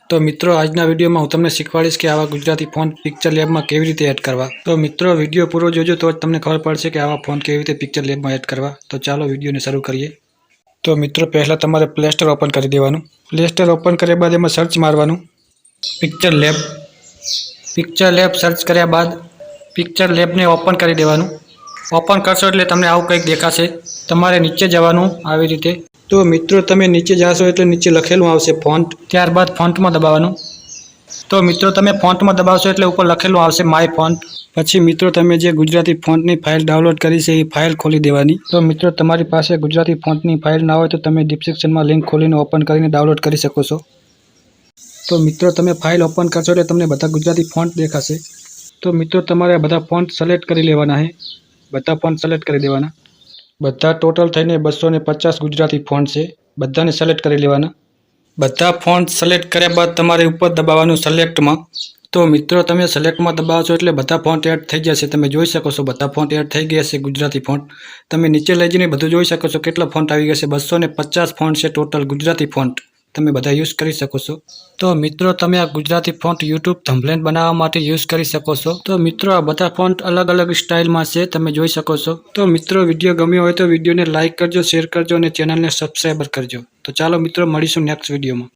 તો મિત્રો આજના વિડીયોમાં હું તમને શીખવાડીશ કે આવા ગુજરાતી ફોન્ટ પિક્ચર લેબમાં કેવી રીતે એડ કરવા। તો મિત્રો વિડીયો પૂરો જોજો તો જ તમને ખબર પડશે કે આવા ફોન્ટ કેવી રીતે પિક્ચર લેબમાં એડ કરવા। તો ચાલો વિડીયોને શરૂ કરીએ। તો મિત્રો પહેલાં તમારે પ્લે સ્ટોર ઓપન કરી દેવાનું। પ્લે સ્ટોર ઓપન કર્યા બાદ એમાં સર્ચ મારવાનું picture lab. Picture lab search કર્યા બાદ પિક્ચર લેબને ઓપન કરી દેવાનું। ઓપન કરશો એટલે તમને આવું કંઈક દેખાશે। તમારે નીચે જવાનું આવી રીતે। તો મિત્રો તમે નીચે જાશો એટલે નીચે લખેલું આવશે ફોન્ટ, ત્યારબાદ ફોન્ટમાં દબાવવાનું। તો મિત્રો તમે ફોન્ટમાં દબાવશો એટલે ઉપર લખેલું આવશે માય ફોન્ટ। પછી મિત્રો તમે જે ગુજરાતી ફોન્ટની ફાઇલ ડાઉનલોડ કરી છે એ ફાઇલ ખોલી દેવાની। તો મિત્રો તમારી પાસે ગુજરાતી ફોન્ટની ફાઇલ ના હોય તો તમે ડિસ્ક્રિપ્શનમાં લિંક ખોલીને ઓપન કરીને ડાઉનલોડ કરી શકો છો। તો મિત્રો તમે ફાઇલ ઓપન કરશો એટલે તમને બધા ગુજરાતી ફોન્ટ દેખાશે। તો મિત્રો તમારે બધા ફોન્ટ સિલેક્ટ કરી લેવાના છે। બધા ફોન્ટ સિલેક્ટ કરી દેવાના। બધા ટોટલ થઈને 250 ગુજરાતી ફોન્ટ છે, બધાને સિલેક્ટ કરી લેવાના। બધા ફોન્ટ સિલેક્ટ કર્યા બાદ તમારે ઉપર દબાવવાનું સિલેક્ટમાં। તો મિત્રો તમે સિલેક્ટમાં દબાવશો એટલે બધા ફોન્ટ એડ થઈ જશે। તમે જોઈ શકો છો બધા ફોન્ટ એડ થઈ ગયા છે ગુજરાતી ફોન્ટ। તમે નીચે લઈ જઈને બધું જોઈ શકો છો કેટલા ફોન્ટ આવી ગયા છે। 250 ફોન્ટ છે ટોટલ ગુજરાતી ફોન્ટ, તમે બધા યુઝ કરી શકો છો। તો મિત્રો તમે આ ગુજરાતી ફોન્ટ યુટ્યુબ થંબનેલ બનાવવા માટે યુઝ કરી શકો છો। તો મિત્રો આ બધા ફોન્ટ અલગ અલગ સ્ટાઇલમાં છે, તમે જોઈ શકો છો। તો મિત્રો વિડીયો ગમ્યો હોય તો વિડીયોને લાઇક કરજો, શેર કરજો અને ચેનલને સબસ્ક્રાઈબર કરજો। તો ચાલો મિત્રો મળીશું નેક્સ્ટ વિડીયોમાં।